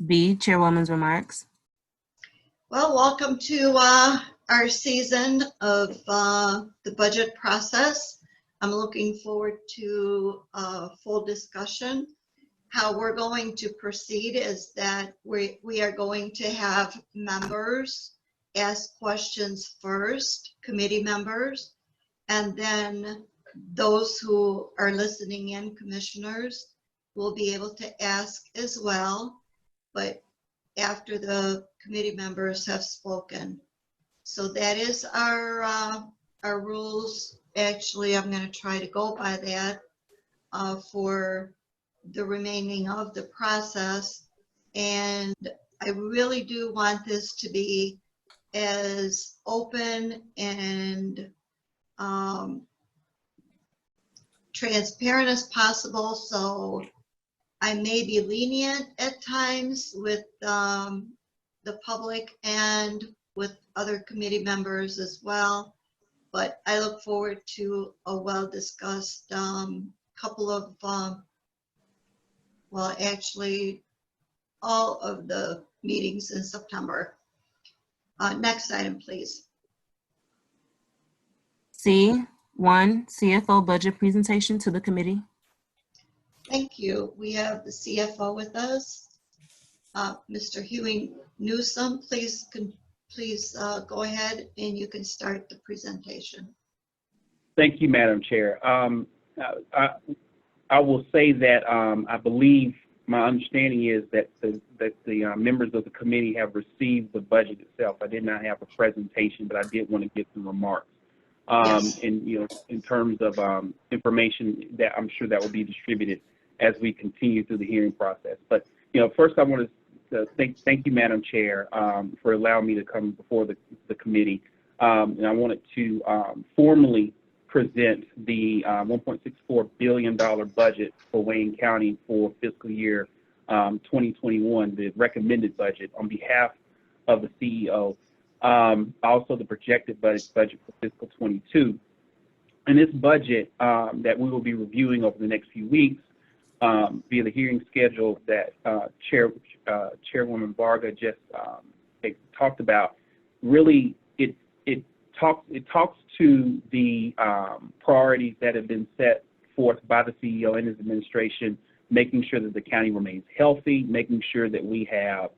B, Chairwoman's remarks. Well, welcome to our season of the budget process. I'm looking forward to a full discussion. How we're going to proceed is that we are going to have members ask questions first, committee members, and then those who are listening in, commissioners, will be able to ask as well, but after the committee members have spoken. So that is our rules. Actually, I'm going to try to go by that for the remaining of the process. And I really do want this to be as open and transparent as possible. So I may be lenient at times with the public and with other committee members as well. But I look forward to a well-discussed couple of, well, actually all of the meetings in September. Next item, please. C, 1, CFO budget presentation to the committee. Thank you. We have the CFO with us. Mr. Huey Newsome, please go ahead and you can start the presentation. Thank you, Madam Chair. I will say that I believe my understanding is that the members of the committee have received the budget itself. I did not have a presentation, but I did want to give some remarks. Yes. And in terms of information that I'm sure that will be distributed as we continue through the hearing process. But first I want to thank you, Madam Chair, for allowing me to come before the committee. And I wanted to formally present the $1.64 billion budget for Wayne County for fiscal year 2021, the recommended budget on behalf of the CEO. Also the projected budget for fiscal 22. And this budget that we will be reviewing over the next few weeks via the hearing schedule that Chairwoman Varga just talked about, really it talks to the priorities that have been set forth by the CEO and his administration, making sure that the county remains healthy, making sure that we have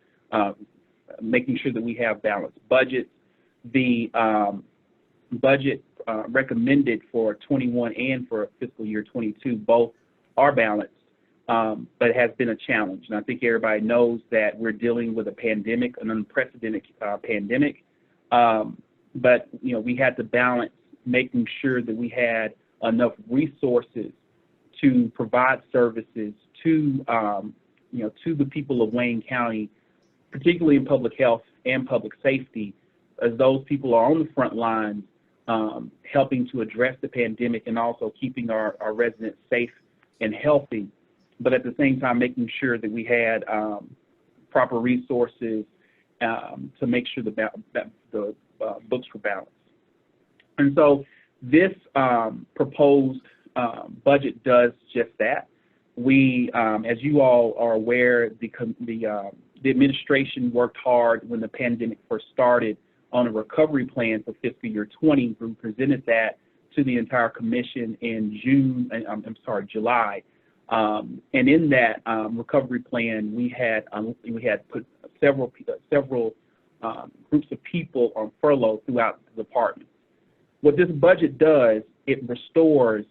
balanced budgets. The budget recommended for 21 and for fiscal year 22 both are balanced, but it has been a challenge. And I think everybody knows that we're dealing with a pandemic, an unprecedented pandemic. But we had to balance making sure that we had enough resources to provide services to to the people of Wayne County, particularly in public health and public safety, as those people are on the front lines helping to address the pandemic and also keeping our residents safe and healthy, but at the same time making sure that we had proper resources to make sure the books were balanced. And so this proposed budget does just that. We, as you all are aware, the administration worked hard when the pandemic first started on a recovery plan for fiscal year 20. We presented that to the entire commission in July. And in that recovery plan, we had put several groups of people on furlough throughout the department. What this budget does, it restores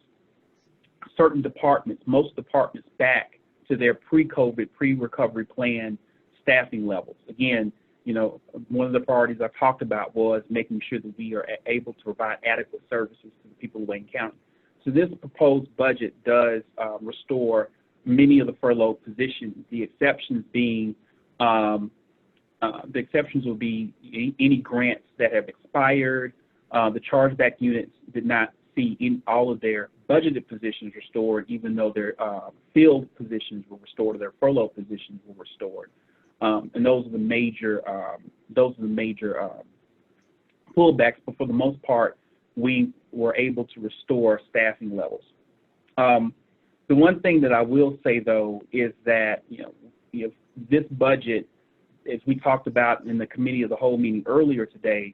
certain departments, most departments, back to their pre-COVID, pre-recovery plan staffing levels. Again, one of the priorities I talked about was making sure that we are able to provide adequate services to the people of Wayne County. So this proposed budget does restore many of the furloughed positions. The exceptions being, the exceptions will be any grants that have expired. The chargeback units did not see all of their budgeted positions restored, even though their field positions were restored, or their furlough positions were restored. And those are the major pullbacks. But for the most part, we were able to restore staffing levels. The one thing that I will say, though, is that this budget, as we talked about in the committee of the whole meeting earlier today,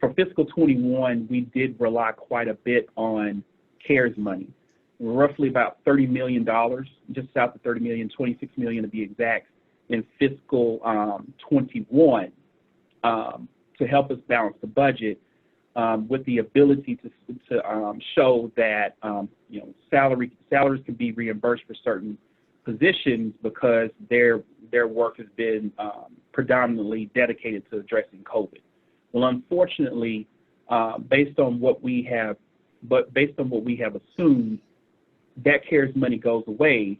for fiscal 21, we did rely quite a bit on CARES money, roughly about $30 million, just south of 30 million, 26 million to be exact, in fiscal 21 to help us balance the budget, with the ability to show that you know, salaries can be reimbursed for certain positions because their work has been predominantly dedicated to addressing COVID. Well, unfortunately, based on what we have assumed, that CARES money goes away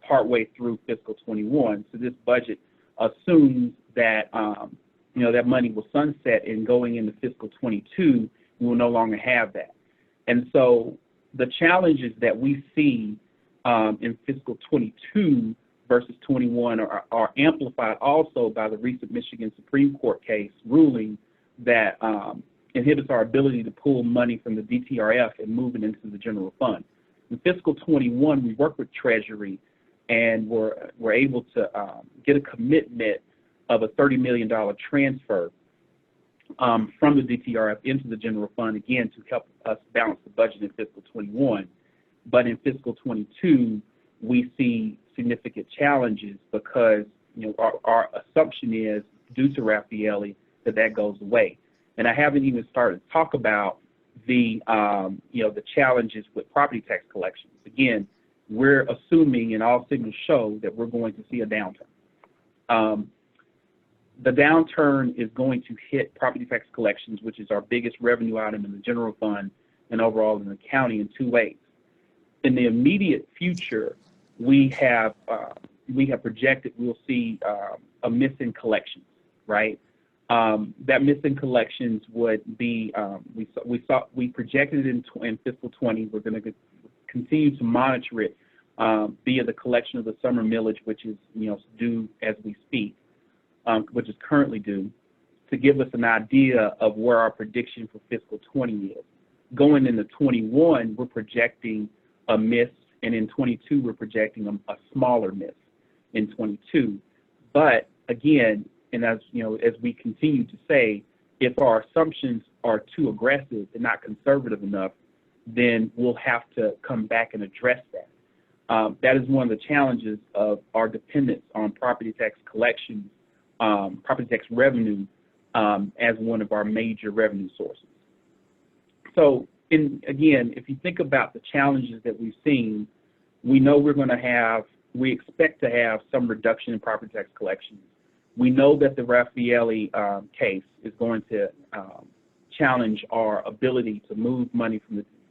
partway through fiscal 21. So this budget assumes that you know, that money will sunset, and going into fiscal 22, we will no longer have that. And so the challenges that we see in fiscal 22 versus 21 are amplified also by the recent Michigan Supreme Court case ruling that inhibits our ability to pull money from the Dtrf and move it into the general fund. In fiscal 21, we worked with Treasury and were able to get a commitment of a $30 million transfer from the Dtrf into the general fund, again, to help us balance the budget in fiscal 21. But in fiscal 22, we see significant challenges because, you know, our assumption is, due to Raffaele, that goes away. And I haven't even started to talk about the, you know, the challenges with property tax collections. Again, we're assuming, and all signals show, that we're going to see a downturn. The downturn is going to hit property tax collections, which is our biggest revenue item in the general fund and overall in the county, in two ways. In the immediate future, we have projected we'll see a miss in collections, right? That miss in collections would be we projected it in fiscal 20. We're going to continue to monitor it via the collection of the summer millage, which is, you know, due as we speak, which is currently due, to give us an idea of where our prediction for fiscal 20 is. Going into 21, we're projecting a miss, and in 22, we're projecting a smaller miss in 22. But again, and as you know, as we continue to say, if our assumptions are too aggressive and not conservative enough, then we'll have to come back and address that. That is one of the challenges of our dependence on property tax collections, property tax revenue, as one of our major revenue sources. So, again, if you think about the challenges that we've seen, we know we expect to have some reduction in property tax collections. We know that the Raffaele case is going to challenge our ability to move money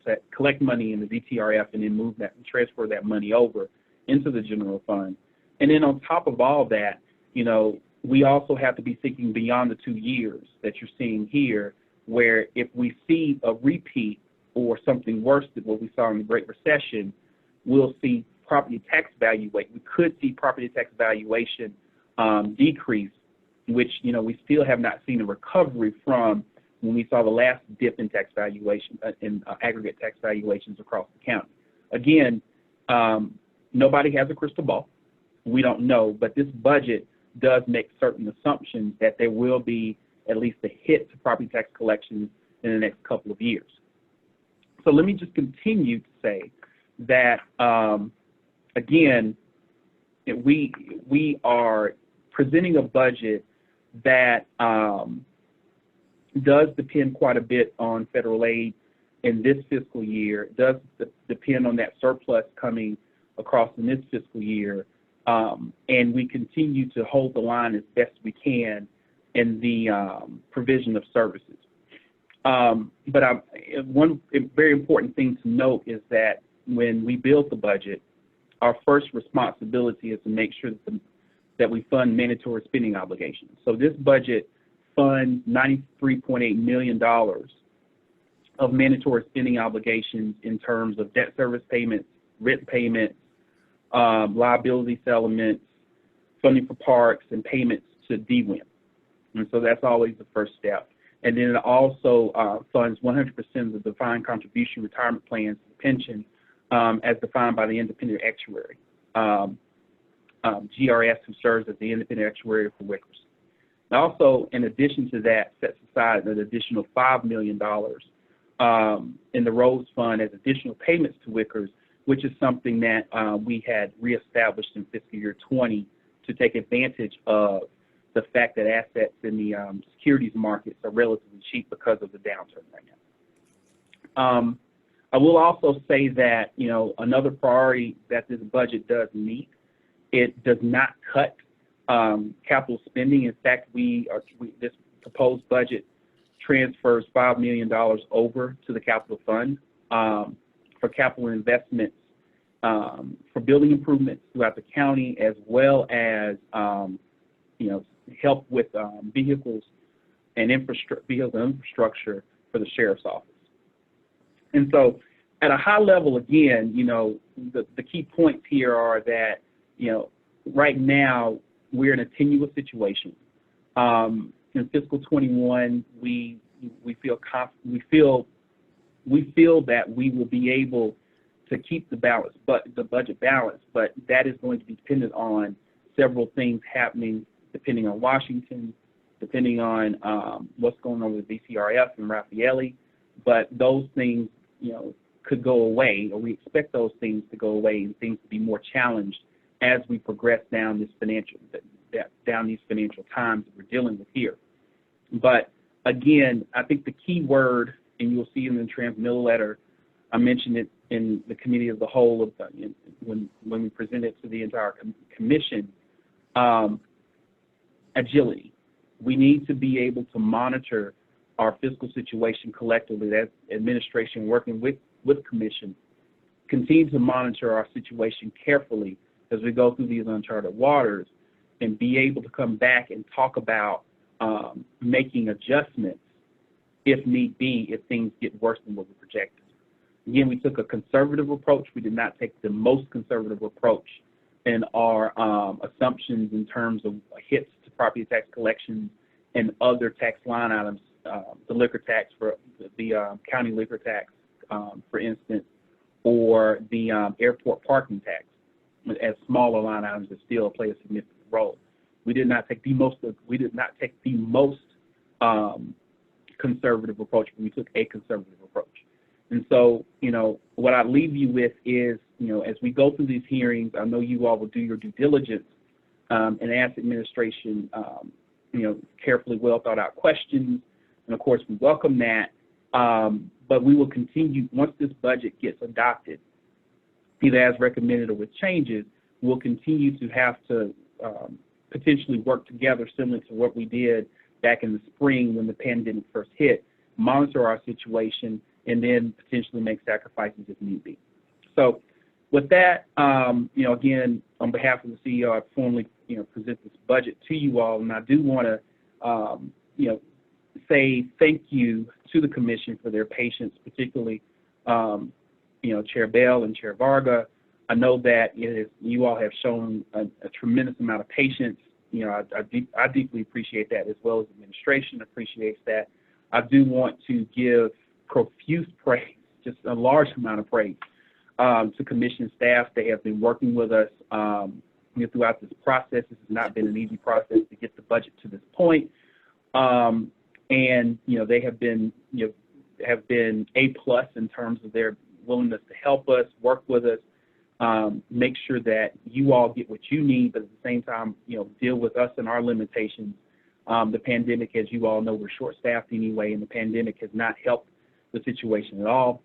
to collect money in the DTRF and then move that and transfer that money over into the general fund. And then on top of all that, you know, we also have to be thinking beyond the 2 years that you're seeing here, where if we see a repeat or something worse than what we saw in the Great Recession, we'll see property tax valuation. We could see property tax valuation decrease, which, you know, we still have not seen a recovery from when we saw the last dip in tax valuation, in aggregate tax valuations across the county. Again, nobody has a crystal ball. We don't know, but this budget does make certain assumptions that there will be at least a hit to property tax collections in the next couple of years. So let me just continue to say that, again, we are presenting a budget that does depend quite a bit on federal aid in this fiscal year. It does depend on that surplus coming across in this fiscal year. And we continue to hold the line as best we can in the provision of services. But one very important thing to note is that when we build the budget, our first responsibility is to make sure that we fund mandatory spending obligations. So this budget funds $93.8 million of mandatory spending obligations in terms of debt service payments, rent payments, liability settlements, funding for parks, and payments to DWIM. And so that's always the first step. And then it also funds 100% of the defined contribution retirement plans, pension, as defined by the independent actuary. GRS, who serves as the independent actuary for Wickers. And also, in addition to that, sets aside an additional $5 million in the roads fund as additional payments to Wickers, which is something that we had reestablished in fiscal year 20 to take advantage of the fact that assets in the securities markets are relatively cheap because of the downturn right now. I will also say that, you know, another priority that this budget does meet, it does not cut capital spending. In fact, this proposed budget transfers $5 million over to the capital fund for capital investments for building improvements throughout the county, as well as you know, help with vehicles and infrastructure for the sheriff's office. And so, at a high level, again, you know, the key points here are that, you know, right now we're in a tenuous situation. In fiscal 21, we feel that we will be able to keep the balance, but the budget balance, but that is going to be dependent on several things happening, depending on Washington, depending on what's going on with Dtrf and Raffaele. But those things, you know, could go away, or we expect those things to go away and things to be more challenged as we progress down this these financial times that we're dealing with here. But again, I think the key word, and you'll see in the transmittal letter, I mentioned it in the committee of the whole when we presented it to the entire commission, agility. We need to be able to monitor our fiscal situation collectively as administration working with commission, continue to monitor our situation carefully as we go through these uncharted waters, and be able to come back and talk about making adjustments if need be, if things get worse than what we projected. Again, we took a conservative approach. We did not take the most conservative approach in our assumptions in terms of hits to property tax collections and other tax line items, the liquor tax for the county liquor tax, for instance, or the airport parking tax, as smaller line items that still play a significant role. We did not take the most conservative approach, but we took a conservative approach. And so, you know, what I leave you with is, you know, as we go through these hearings, I know you all will do your due diligence and ask administration, you know, carefully well thought out questions. And of course, we welcome that. But we will continue, once this budget gets adopted, either as recommended or with changes, we'll continue to have to potentially work together similar to what we did back in the spring when the pandemic first hit, monitor our situation, and then potentially make sacrifices if need be. So with that, you know, again, on behalf of the CEO, I formally, you know, present this budget to you all, and I do want to, you know, say thank you to the commission for their patience, particularly, you know, Chair Bell and Chair Varga. I know that you all have shown a tremendous amount of patience. You know, I deeply appreciate that, as well as administration appreciates that. I do want to give profuse praise, just a large amount of praise, to commission staff. They have been working with us you know, throughout this process. This has not been an easy process to get the budget to this point. And you know, they have been, you know, A+ in terms of their willingness to help us, work with us, make sure that you all get what you need, but at the same time, you know, deal with us and our limitations. The pandemic, as you all know, we're short-staffed anyway, and the pandemic has not helped the situation at all.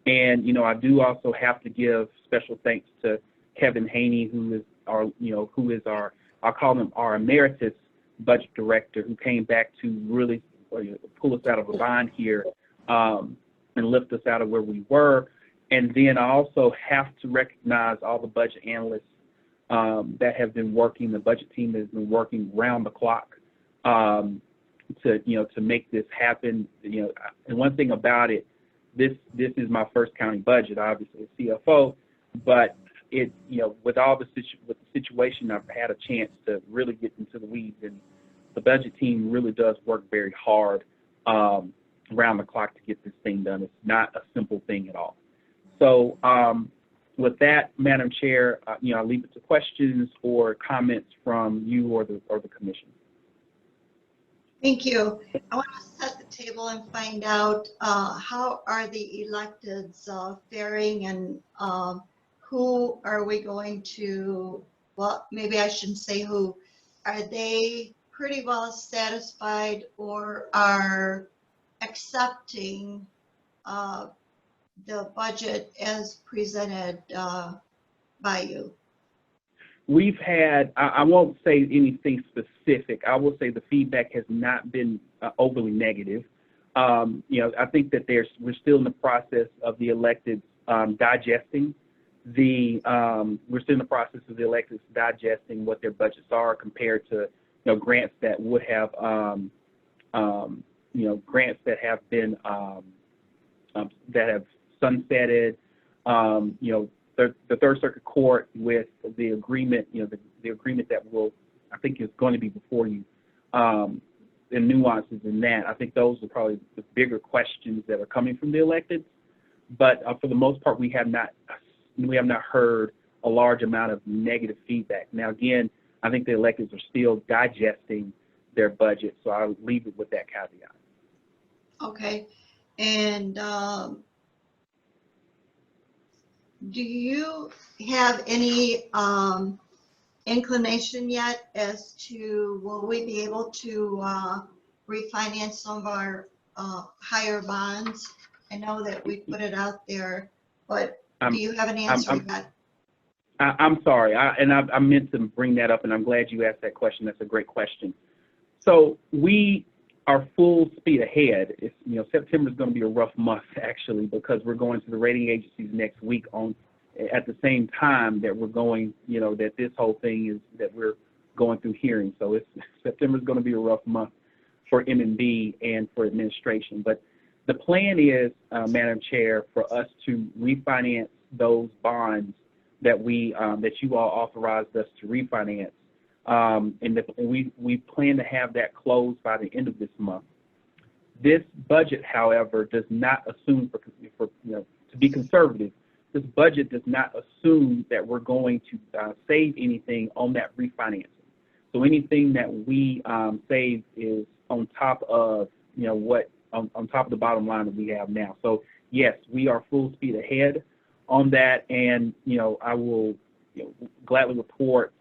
And you know, I do also have to give special thanks to Kevin Haney, who is our, I'll call him our emeritus budget director, who came back to really pull us out of a bind here and lift us out of where we were. And then I also have to recognize all the budget analysts that have been working, the budget team that has been working round the clock to make this happen. You know, and one thing about it, this is my first county budget, obviously as CFO, but it, you know, with the situation, I've had a chance to really get into the weeds, and the budget team really does work very hard around the clock to get this thing done. It's not a simple thing at all. So with that, Madam Chair, I'll leave it to questions or comments from you or the commission. Thank you. I want to set the table and find out how are the electeds faring, and who are we going to, well, maybe I shouldn't say who. Are they pretty well satisfied or are accepting the budget as presented by you? We've had, I won't say anything specific. I will say the feedback has not been overly negative. I think that we're still in the process of the electeds digesting what their budgets are compared to, grants that would have, grants that have been, that have sunsetted, the Third Circuit Court with the agreement, the agreement that I think is going to be before you, and nuances in that. I think those are probably the bigger questions that are coming from the electeds. But for the most part, we have not heard a large amount of negative feedback. Now, again, I think the electeds are still digesting their budget, so I'll leave it with that caveat. Okay, and do you have any inclination yet as to, will we be able to refinance some of our higher bonds? I know that we put it out there, but do you have an answer yet? I'm sorry, I meant to bring that up, and I'm glad you asked that question. That's a great question. So we are full speed ahead. It's, September is going to be a rough month, actually, because we're going to the rating agencies next week at the same time that we're going, that this whole thing is, that we're going through hearings. So September is going to be a rough month for M&B and for administration. But the plan is, Madam Chair, for us to refinance those bonds that that you all authorized us to refinance. And we plan to have that closed by the end of this month. This budget, however, does not assume, to be conservative, this budget does not assume that we're going to save anything on that refinancing. So anything that we save is on top of, on top of the bottom line that we have now. So yes, we are full speed ahead on that, and I will gladly report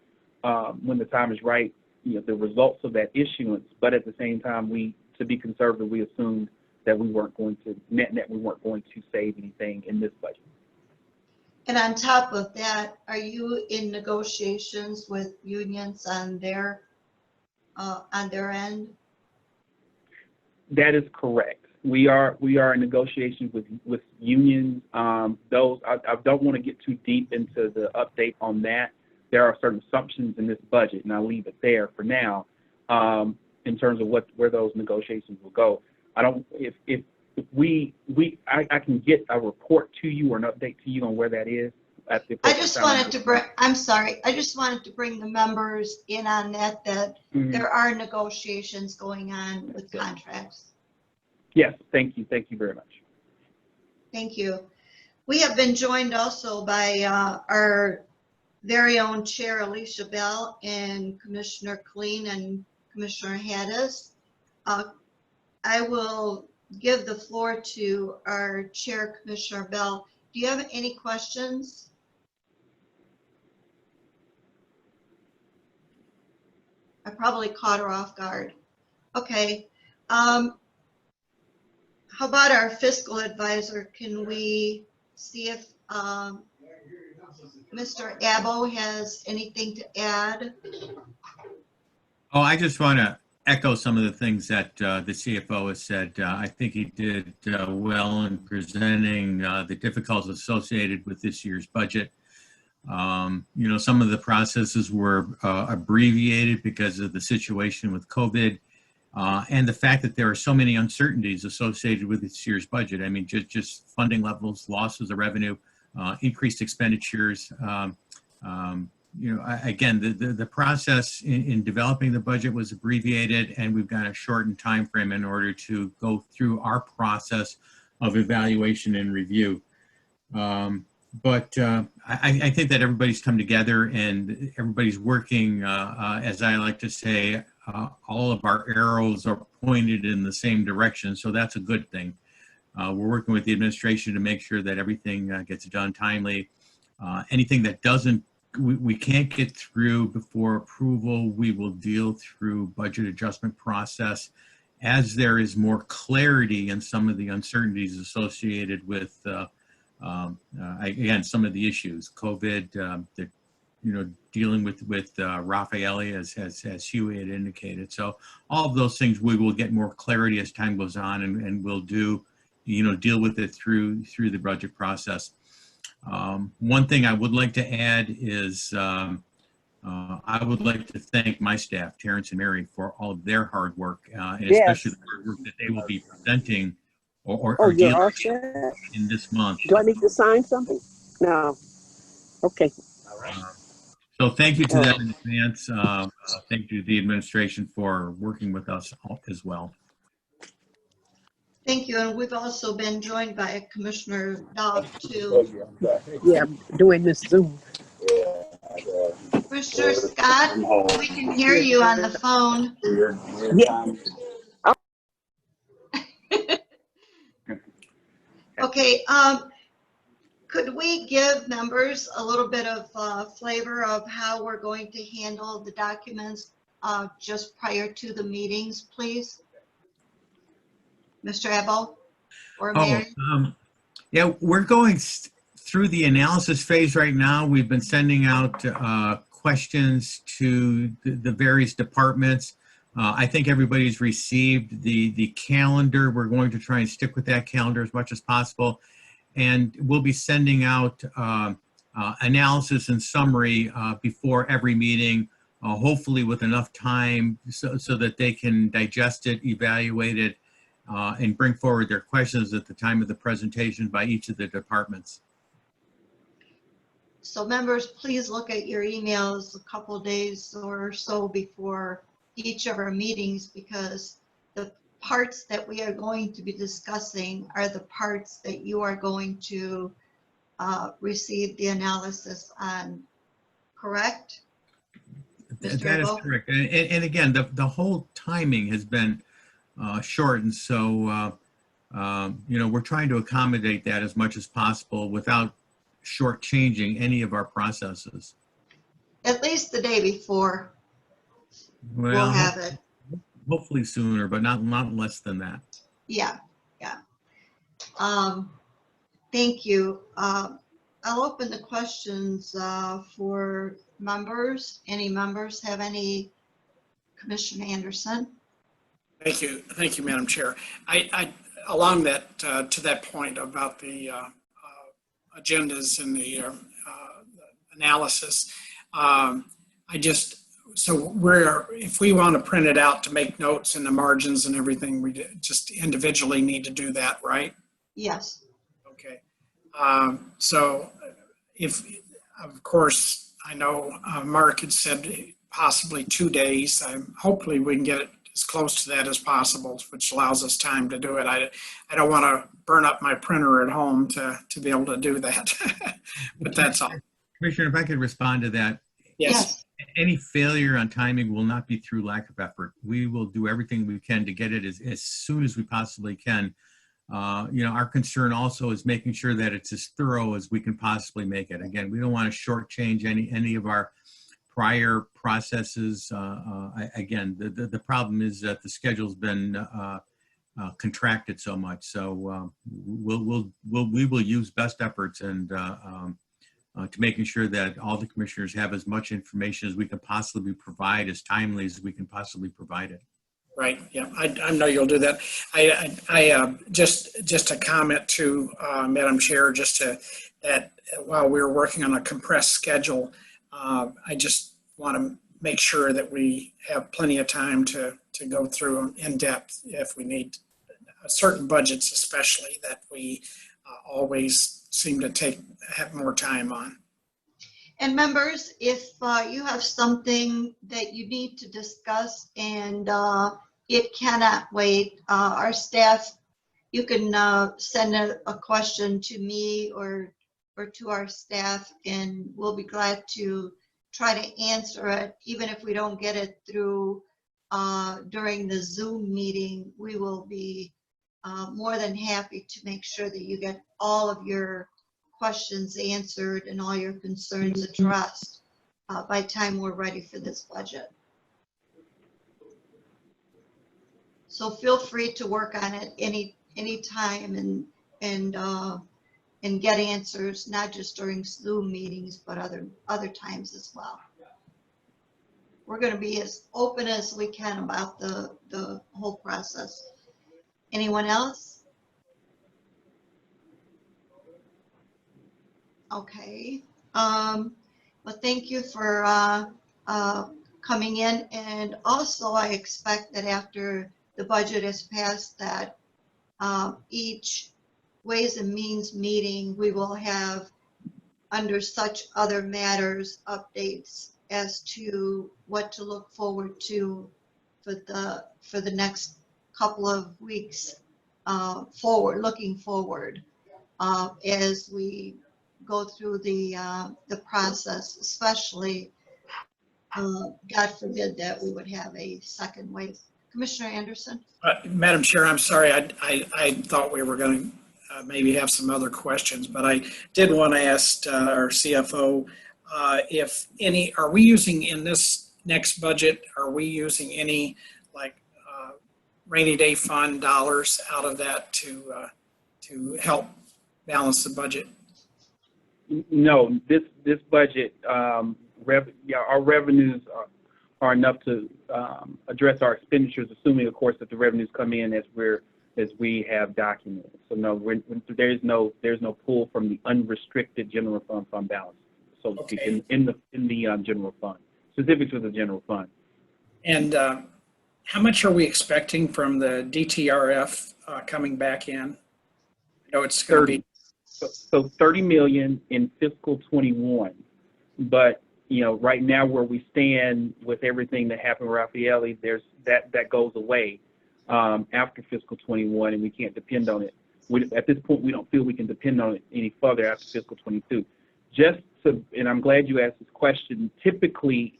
when the time is right, the results of that issuance. But at the same time, to be conservative, we assumed that we weren't going to we weren't going to save anything in this budget. And on top of that, are you in negotiations with unions on their end? That is correct. We are in negotiations with unions. Those I don't want to get too deep into the update on that. There are certain assumptions in this budget, and I'll leave it there for now. In terms of where those negotiations will go, I don't. If I can get a report to you or an update to you on where that is. I just wanted to bring. I'm sorry. I just wanted to bring the members in on that. There are negotiations going on with contracts. Yes, thank you. Thank you very much. Thank you. We have been joined also by our very own Chair Alicia Bell and Commissioner Killeen and Commissioner Haddis. I will give the floor to our Chair, Commissioner Bell. Do you have any questions? I probably caught her off guard. Okay. How about our fiscal advisor? Can we see if Mr. Abbo has anything to add? Oh, I just want to echo some of the things that the CFO has said. I think he did well in presenting the difficulties associated with this year's budget. Some of the processes were abbreviated because of the situation with COVID. And the fact that there are so many uncertainties associated with this year's budget. I mean, just funding levels, losses of revenue, increased expenditures. Again, the process in developing the budget was abbreviated, and we've got a shortened time frame in order to go through our process of evaluation and review. But I think that everybody's come together and everybody's working, as I like to say, all of our arrows are pointed in the same direction. So that's a good thing. We're working with the administration to make sure that everything gets done timely. Anything that we can't get through before approval, we will deal through budget adjustment process as there is more clarity in some of the uncertainties associated with again, some of the issues, COVID, dealing with Raffaele as Huey had indicated. So all of those things, we will get more clarity as time goes on, and we'll deal with it through the budget process. One thing I would like to add is I would like to thank my staff, Terrence and Mary, for all of their hard work, and especially the hard work that they will be presenting or you're dealing all with set? in this month. Do I need to sign something? No. Okay. So thank you to them in advance. Thank you to the administration for working with us as well. Thank you. And we've also been joined by Commissioner Dowd too. Yeah, doing this Zoom. Commissioner Scott, we can hear you on the phone. Yeah. Okay, could we give members a little bit of flavor of how we're going to handle the documents just prior to the meetings, please? Mr. Ebel or Mary? Yeah, we're going through the analysis phase right now. We've been sending out questions to the various departments. I think everybody's received the calendar. We're going to try and stick with that calendar as much as possible. And we'll be sending out analysis and summary before every meeting, hopefully with enough time so that they can digest it, evaluate it, and bring forward their questions at the time of the presentation by each of the departments. So members, please look at your emails a couple days or so before each of our meetings, because the parts that we are going to be discussing are the parts that you are going to receive the analysis on, correct? Mr. That is Ebel? correct. And again, the whole timing has been shortened. So, we're trying to accommodate that as much as possible without shortchanging any of our processes. At least the day before we'll have it. Hopefully sooner, but not less than that. Yeah. Thank you. I'll open the questions for members. Any members have any? Commissioner Anderson? Thank you, Madam Chair. I along that to that point about the agendas and the analysis. If we want to print it out to make notes in the margins and everything, we just individually need to do that, right? Yes. Okay. So if, of course, I know Mark had said possibly 2 days. Hopefully we can get it as close to that as possible, which allows us time to do it. I don't want to burn up my printer at home to be able to do that, but that's all. Commissioner, if I could respond to that. Yes. Any failure on timing will not be through lack of effort. We will do everything we can to get it as soon as we possibly can. Our concern also is making sure that it's as thorough as we can possibly make it. Again, we don't want to shortchange any of our prior processes. Again, the problem is that the schedule's been contracted so much. So we will use best efforts and to making sure that all the commissioners have as much information as we can possibly provide, as timely as we can possibly provide it. Right. Yeah, I know you'll do that. I just a comment to Madam Chair, that while we're working on a compressed schedule, I just want to make sure that we have plenty of time to go through in depth if we need certain budgets, especially that we always seem to have more time on. And members, if you have something that you need to discuss and it cannot wait, our staff, you can send a question to me or or to our staff, and we'll be glad to try to answer it. Even if we don't get it through during the Zoom meeting, we will be more than happy to make sure that you get all of your questions answered and all your concerns addressed by the time we're ready for this budget. So feel free to work on it any time and get answers, not just during Zoom meetings, but other times as well. We're going to be as open as we can about the whole process. Anyone else? Okay. Well, thank you for coming in. And also, I expect that after the budget is passed, that each Ways and Means meeting, we will have under such other matters updates as to what to look forward to for the next couple of weeks looking forward as we go through the process, especially God forbid that we would have a second wave. Commissioner Anderson? Madam Chair, I'm sorry. I thought we were going to maybe have some other questions, but I did want to ask our CFO if any, are we using in this next budget, are we using any like rainy day fund dollars out of that to help balance the budget? No, this budget, our revenues are enough to address our expenditures, assuming, of course, that the revenues come in as we have documented. So no, there's no pull from the unrestricted general fund balance, so to speak, in the general fund, specific to the general fund. And how much are we expecting from the DTRF coming back in? I know it's going to be. So 30 million in fiscal 21, but right now where we stand with everything that happened with Raffaele, that goes away after fiscal 21, and we can't depend on it. At this point, we don't feel we can depend on it any further after fiscal 22. And I'm glad you asked this question. Typically,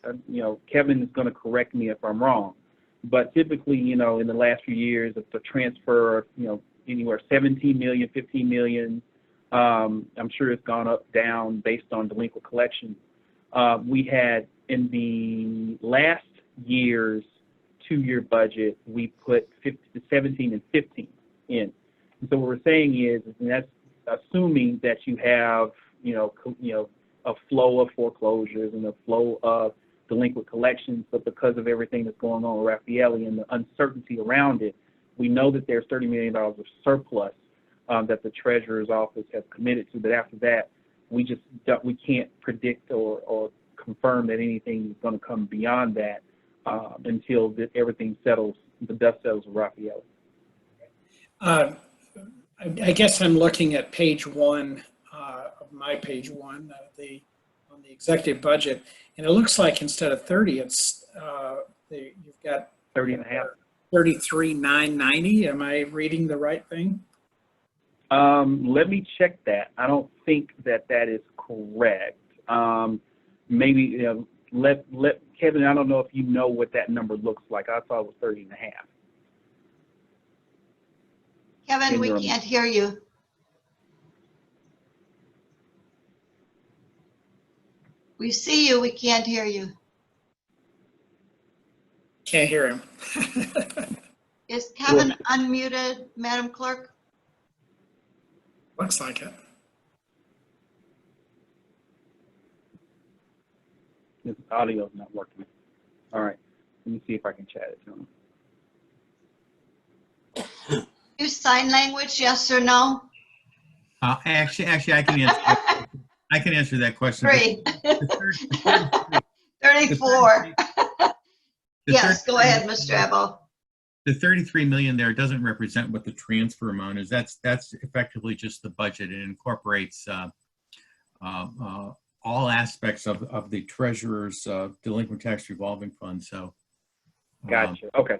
Kevin is going to correct me if I'm wrong, but typically, in the last few years, it's a transfer of, anywhere 17 million, 15 million. I'm sure it's gone up, down based on delinquent collections. We had in the last year's 2-year budget, we put 17 and 15 in. And so what we're saying is, and that's assuming that you have, a flow of foreclosures and a flow of delinquent collections, but because of everything that's going on with Raffaele and the uncertainty around it, we know that there's $30 million of surplus that the Treasurer's Office has committed to. But after that, we can't predict or confirm that anything is going to come beyond that until everything settles, the dust settles with Raffaele. I guess I'm looking at page 1 of my page 1 on the executive budget, and it looks like instead of 30, it's you've got 30 and a half. 33,990. Am I reading the right thing? Let me check that. I don't think that is correct. Maybe let Kevin, I don't know if you know what that number looks like. I thought it was 30 and a half. Kevin, we can't hear you. We see you, we can't hear you. Can't hear him. Is Kevin unmuted, Madam Clerk? Looks like it. His audio is not working. All right, let me see if I can chat it to him. Use sign language, yes or no? Actually, I can answer. I can answer that question. 3. 34. Yes, go ahead, Mr. Abbo. The 33 million there doesn't represent what the transfer amount is. That's effectively just the budget. It incorporates all aspects of the treasurer's delinquent tax revolving fund. So, Gotcha. Okay.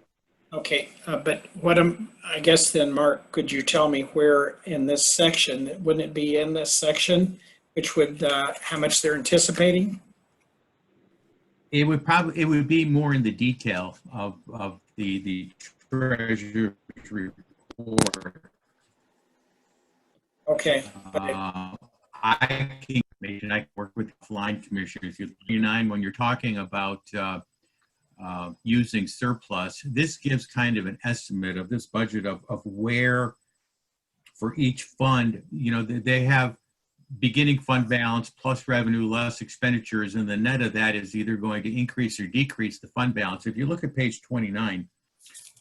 Okay, but I guess then, Mark, could you tell me where in this section, wouldn't it be in this section which would, how much they're anticipating? It would be more in the detail of the treasurer's report. Okay. I can work with line commissioners. When you're talking about using surplus, this gives kind of an estimate of this budget of where for each fund, they have beginning fund balance plus revenue less expenditures, and the net of that is either going to increase or decrease the fund balance. If you look at page 29,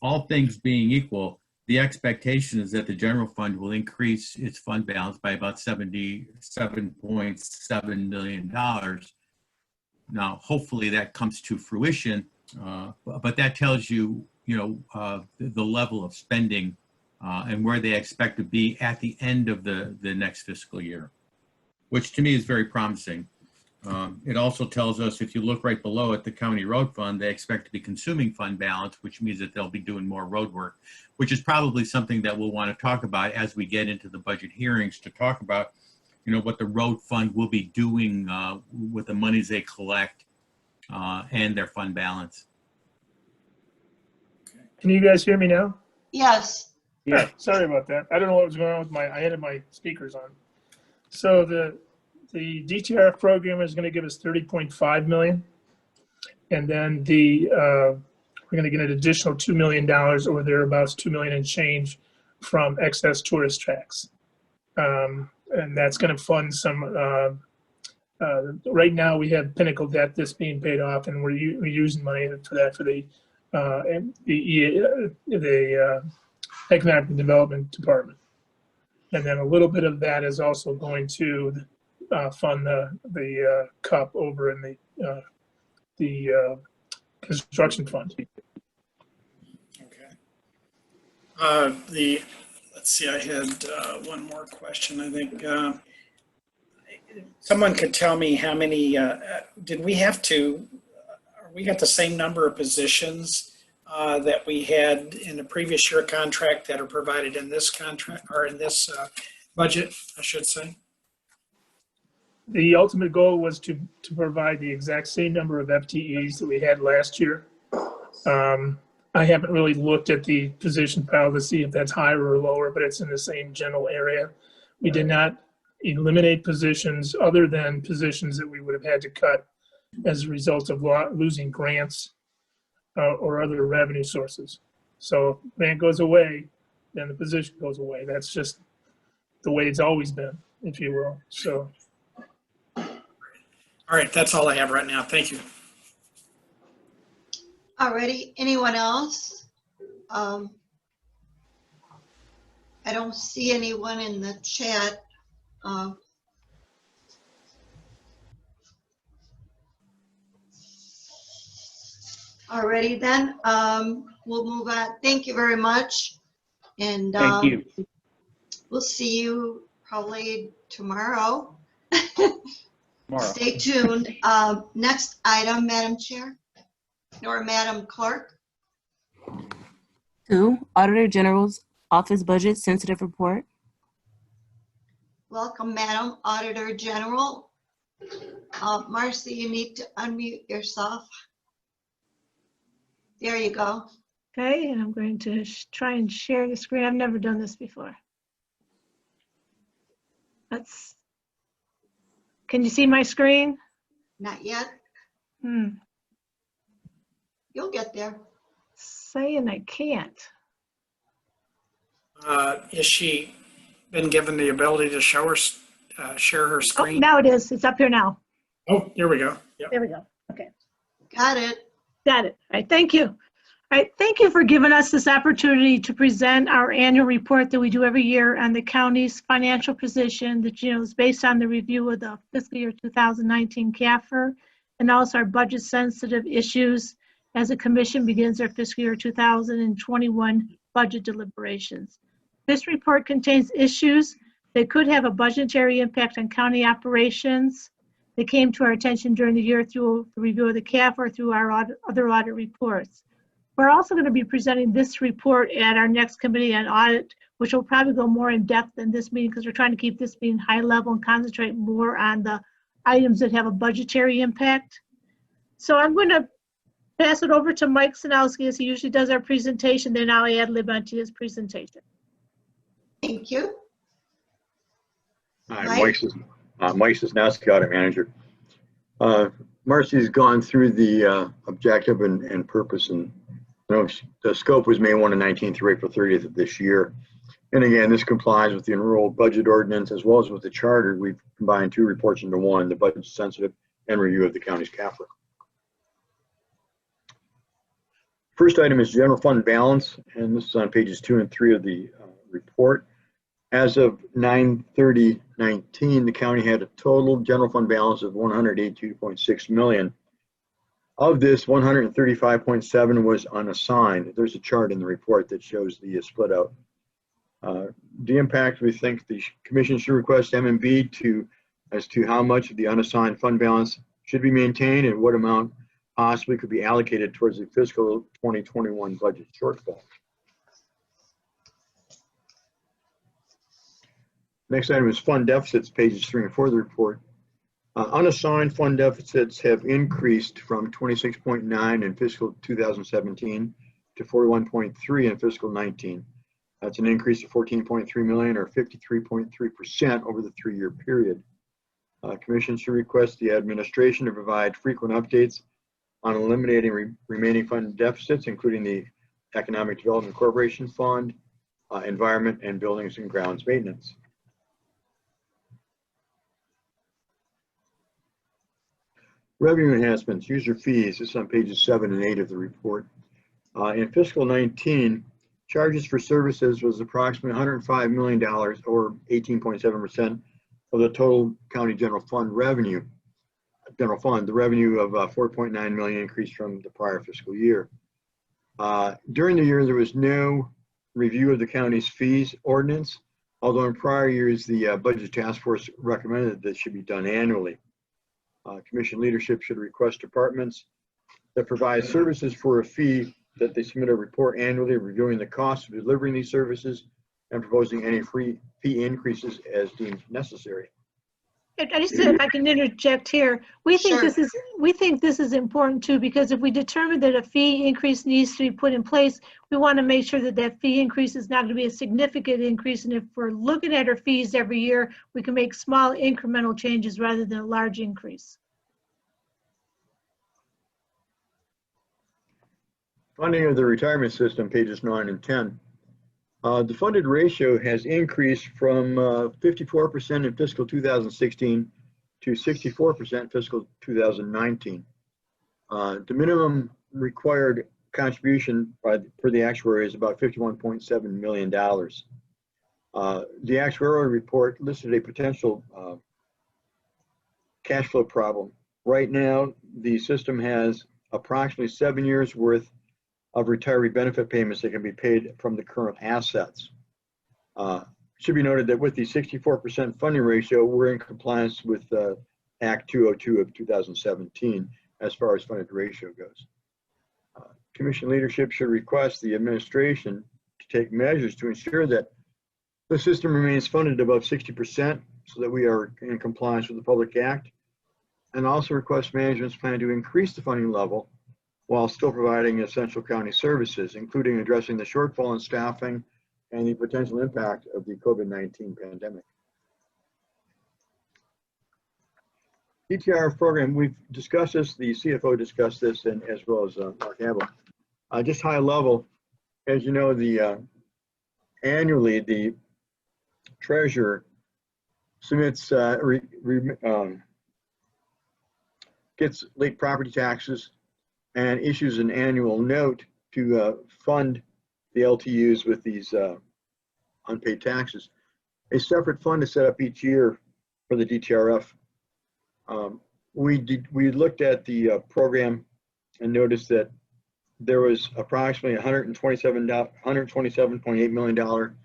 all things being equal, the expectation is that the general fund will increase its fund balance by about $77.7 million. Now, hopefully that comes to fruition, but that tells you, the level of spending and where they expect to be at the end of the next fiscal year, which to me is very promising. It also tells us, if you look right below at the county road fund, they expect to be consuming fund balance, which means that they'll be doing more road work, which is probably something that we'll want to talk about as we get into the budget hearings, to talk about, what the road fund will be doing with the monies they collect and their fund balance. Can you guys hear me now? Yes. Yeah. Sorry about that. I don't know what was going on with I had my speakers on. So the DTRF program is going to give us $30.5 million. And then we're going to get an additional $2 million or thereabouts, $2 million and change from excess tourist tax. And that's going to fund some, right now we have Pinnacle debt that's being paid off, and we're using money for that for the Economic Development Department. And then a little bit of that is also going to fund the CUP over in the construction fund. Okay. Let's see, I had one more question, I think. Someone could tell me how many, did we have to, we got the same number of positions that we had in the previous year contract that are provided in this contract, or in this budget, I should say? The ultimate goal was to provide the exact same number of FTEs that we had last year. I haven't really looked at the position pile to see if that's higher or lower, but it's in the same general area. We did not eliminate positions other than positions that we would have had to cut as a result of losing grants or other revenue sources. So if grant goes away, then the position goes away. That's just the way it's always been, if you will. So. All right, that's all I have right now. Thank you. Alrighty, anyone else? I don't see anyone in the chat. Alrighty then, we'll move on. Thank you very much. And Thank you. We'll see you probably tomorrow. Tomorrow. Stay tuned. Next item, Madam Chair, or Madam Clerk. 2, Auditor General's Office Budget Sensitive Report. Welcome, Madam Auditor General. Marcy, you need to unmute yourself. There you go. Okay, and I'm going to try and share the screen. I've never done this before. Can you see my screen? Not yet. You'll get there. Saying I can't. Is she been given the ability to show her, share her Oh, screen? now it is. It's up here now. Oh, here we go. Yep. There we go. Okay. Got it. Got it. All right, thank you. All right, thank you for giving us this opportunity to present our annual report that we do every year on the county's financial position that, is based on the review of the fiscal year 2019 CAFR and also our budget sensitive issues as the commission begins their fiscal year 2021 budget deliberations. This report contains issues that could have a budgetary impact on county operations that came to our attention during the year through the review of the CAF or through our other audit reports. We're also going to be presenting this report at our next committee on audit, which will probably go more in depth in this meeting because we're trying to keep this meeting high level and concentrate more on the items that have a budgetary impact. So I'm going to pass it over to Mike Sinowski as he usually does our presentation, then I'll ad lib onto his presentation. Thank you. Hi, Mike? Mike Sosnowski, Audit Manager. Marcy's gone through the objective and purpose, and the scope was May 1 and 19th through April 30th of this year. And again, this complies with the enrolled budget ordinance as well as with the charter. We've combined two reports into one, the budget sensitive and review of the county's CAFRA. First item is general fund balance, and this is on pages 2 and 3 of the report. As of 9/30/19, the county had a total general fund balance of $182.6 million. Of this, 135.7 was unassigned. There's a chart in the report that shows the split out. The impact, we think the commission should request M&B as to how much of the unassigned fund balance should be maintained and what amount possibly could be allocated towards the fiscal 2021 budget shortfall. Next item is fund deficits, pages 3 and 4 of the report. Unassigned fund deficits have increased from 26.9 in fiscal 2017 to 41.3 in fiscal 19. That's an increase of 14.3 million or 53.3% over the 3-year period. Commission should request the administration to provide frequent updates on eliminating remaining fund deficits, including the Economic Development Corporation Fund, Environment, and Buildings and Grounds Maintenance. Revenue enhancements, user fees, this is on pages 7 and 8 of the report. In fiscal 19, charges for services was approximately $105 million or 18.7% of the total county general fund revenue. General fund, the revenue of 4.9 million increased from the prior fiscal year. During the year, there was no review of the county's fees ordinance, although in prior years, the budget task force recommended that should be done annually. Commission leadership should request departments that provide services for a fee that they submit a report annually reviewing the cost of delivering these services and proposing any fee increases as deemed necessary. I just said, if I can interject here, we think Sure. this is important too, because if we determine that a fee increase needs to be put in place, we want to make sure that that fee increase is not going to be a significant increase. And if we're looking at our fees every year, we can make small incremental changes rather than a large increase. Funding of the retirement system, pages 9 and 10. The funded ratio has increased from 54% in fiscal 2016 to 64% in fiscal 2019. The minimum required contribution for the actuary is about $51.7 million. The actuarial report listed a potential cash flow problem. Right now, the system has approximately 7 years worth of retiree benefit payments that can be paid from the current assets. Should be noted that with the 64% funding ratio, we're in compliance with Act 202 of 2017 as far as funded ratio goes. Commission leadership should request the administration to take measures to ensure that the system remains funded above 60% so that we are in compliance with the Public Act, and also request management's plan to increase the funding level while still providing essential county services, including addressing the shortfall in staffing and the potential impact of the COVID-19 pandemic. Dtrf program, we've discussed this, the CFO discussed this, and as well as Mark Abel. Just high level, as you know, annually the treasurer submits, gets late property taxes and issues an annual note to fund the LTUs with these unpaid taxes. A separate fund is set up each year for the DTRF. We looked at the program and noticed that there was approximately $127.8 million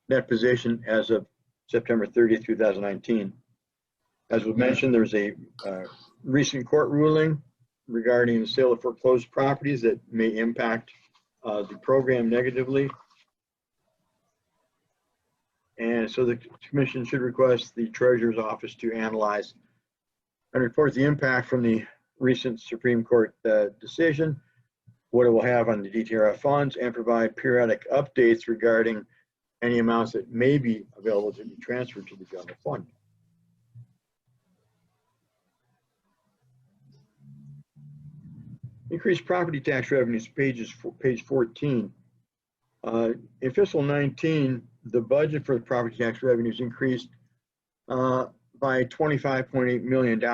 net position as of September 30th, 2019. As was mentioned, there's a recent court ruling regarding the sale of foreclosed properties that may impact the program negatively. And so the commission should request the treasurer's office to analyze and report the impact from the recent Supreme Court decision, what it will have on the DTRF funds, and provide periodic updates regarding any amounts that may be available to be transferred to the general fund. Increased property tax revenues, page 14. In fiscal 19, the budget for the property tax revenues increased by $25.8 million,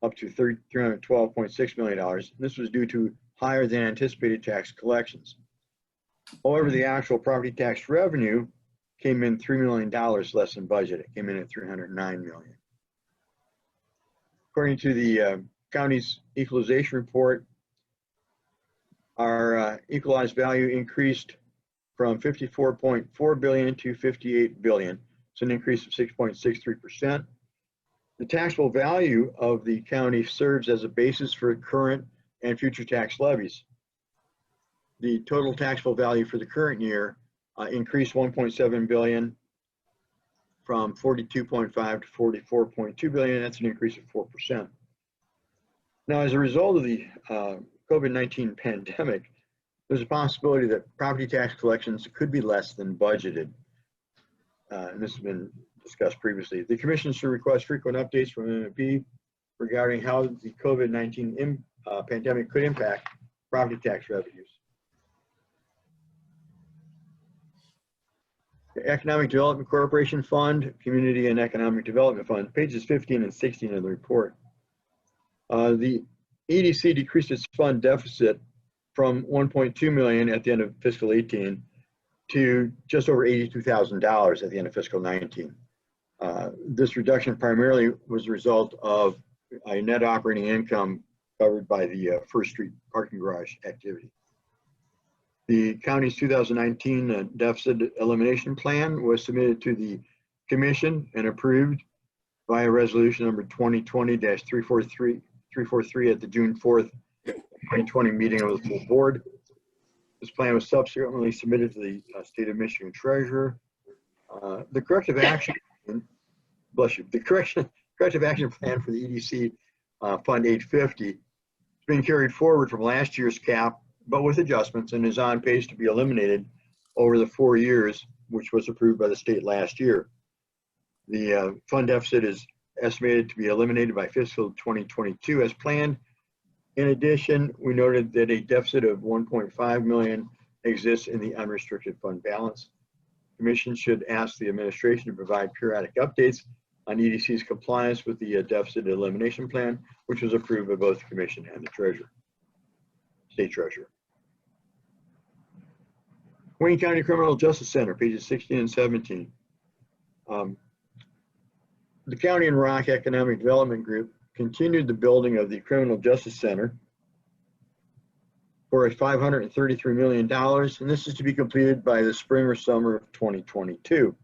up to $312.6 million. This was due to higher than anticipated tax collections. However, the actual property tax revenue came in $3 million less than budget. It came in at $309 million. According to the county's equalization report, our equalized value increased from $54.4 billion to $58 billion. It's an increase of 6.63%. The taxable value of the county serves as a basis for current and future tax levies. The total taxable value for the current year increased $1.7 billion from 42.5 to 44.2 billion. That's an increase of 4%. Now, as a result of the COVID-19 pandemic, there's a possibility that property tax collections could be less than budgeted. And this has been discussed previously. The commission should request frequent updates from MMP regarding how the COVID-19 pandemic could impact property tax revenues. The Economic Development Corporation Fund, Community and Economic Development Fund, pages 15 and 16 of the report. The EDC decreased its fund deficit from 1.2 million at the end of fiscal 18 to just over $82,000 at the end of fiscal 19. This reduction primarily was a result of a net operating income covered by the First Street parking garage activity. The county's 2019 deficit elimination plan was submitted to the commission and approved via resolution number 2020-343 at the June 4th, 2020 meeting of the full board. This plan was subsequently submitted to the State of Michigan Treasurer. The corrective action, bless you, the corrective action plan for the EDC Fund 850 is being carried forward from last year's cap, but with adjustments, and is on pace to be eliminated over the 4 years, which was approved by the state last year. The fund deficit is estimated to be eliminated by fiscal 2022 as planned. In addition, we noted that a deficit of 1.5 million exists in the unrestricted fund balance. The commission should ask the administration to provide periodic updates on EDC's compliance with the deficit elimination plan, which was approved by both the commission and the treasurer, state treasurer. Wayne County Criminal Justice Center, pages 16 and 17. The County and Rock Economic Development Group continued the building of the Criminal Justice Center for a $533 million, and this is to be completed by the spring or summer of 2022.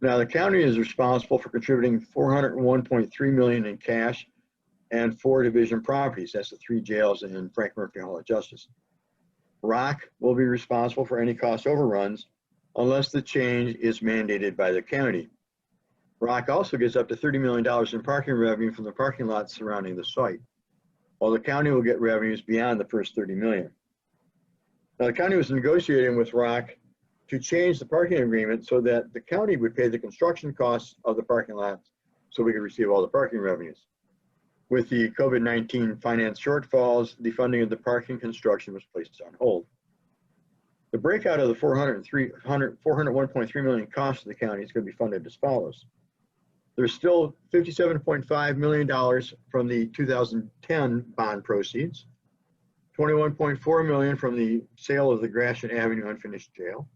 Now, the county is responsible for contributing $401.3 million in cash and 4 division properties. That's the 3 jails in Frank Murphy Hall of Justice. Rock will be responsible for any cost overruns unless the change is mandated by the county. Rock also gets up to $30 million in parking revenue from the parking lots surrounding the site, while the county will get revenues beyond the first $30 million. Now, the county was negotiating with Rock to change the parking agreement so that the county would pay the construction costs of the parking lots so we could receive all the parking revenues. With the COVID-19 finance shortfalls, the funding of the parking construction was placed on hold. The breakout of the $401.3 million cost of the county is going to be funded as follows. There's still $57.5 million from the 2010 bond proceeds, $21.4 million from the sale of the Gratiot Avenue unfinished jail,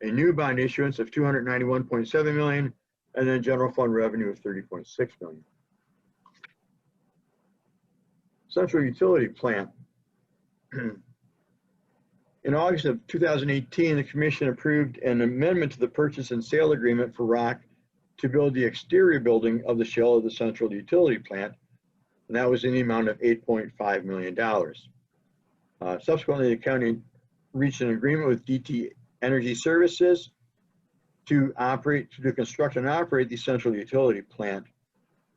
a new bond issuance of $291.7 million, and then general fund revenue of $30.6 million. Central Utility Plant. In August of 2018, the commission approved an amendment to the purchase and sale agreement for Rock to build the exterior building of the shell of the Central Utility Plant, and that was in the amount of $8.5 million. Subsequently, the county reached an agreement with DT Energy Services to construct and operate the central utility plant.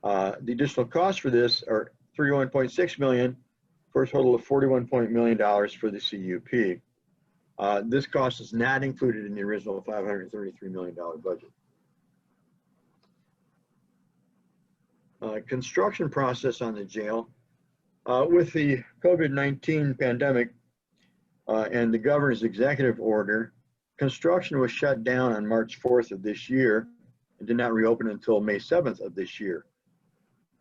The additional costs for this are $31.6 million for a total of $41 million for the CUP. This cost is not included in the original $533 million budget. Construction process on the jail. With the COVID-19 pandemic and the governor's executive order, construction was shut down on March 4th of this year and did not reopen until May 7th of this year.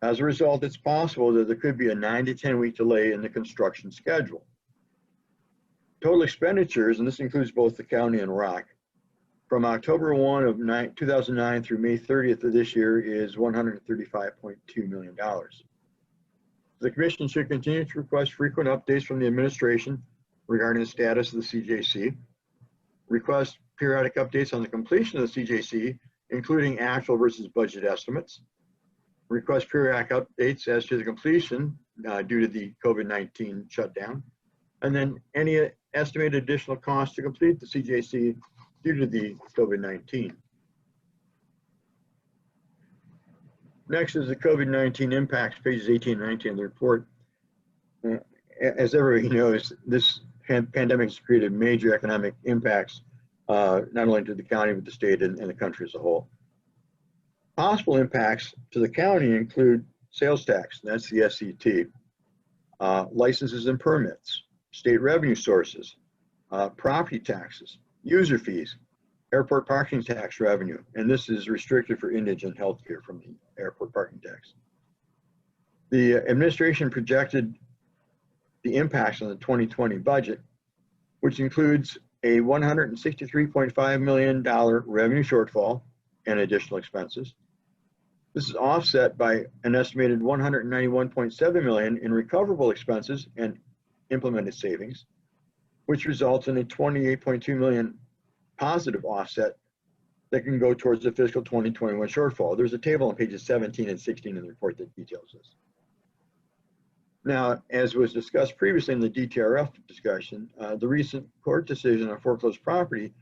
As a result, it's possible that there could be a 9 to 10 week delay in the construction schedule. Total expenditures, and this includes both the county and ROC, from October 1 of 2009 through May 30th of this year is $135.2 million. The commission should continue to request frequent updates from the administration regarding the status of the CJC, request periodic updates on the completion of the CJC, including actual versus budget estimates, request periodic updates as to the completion due to the COVID-19 shutdown, and then any estimated additional costs to complete the CJC due to the COVID-19. Next is the COVID-19 impacts, pages 18 and 19 of the report. As everybody knows, this pandemic has created major economic impacts, not only to the county, but the state and the country as a whole. Possible impacts to the county include sales tax, that's the SET, licenses and permits, state revenue sources, property taxes, user fees, airport parking tax revenue, and this is restricted for indigent healthcare from the airport parking tax. The administration projected the impacts on the 2020 budget, which includes a $163.5 million revenue shortfall and additional expenses. This is offset by an estimated $191.7 million in recoverable expenses and implemented savings, which results in a $28.2 million positive offset that can go towards the fiscal 2021 shortfall. There's a table on pages 17 and 16 in the report that details this. Now, as was discussed previously in the DTRF discussion, the recent court decision on foreclosed property,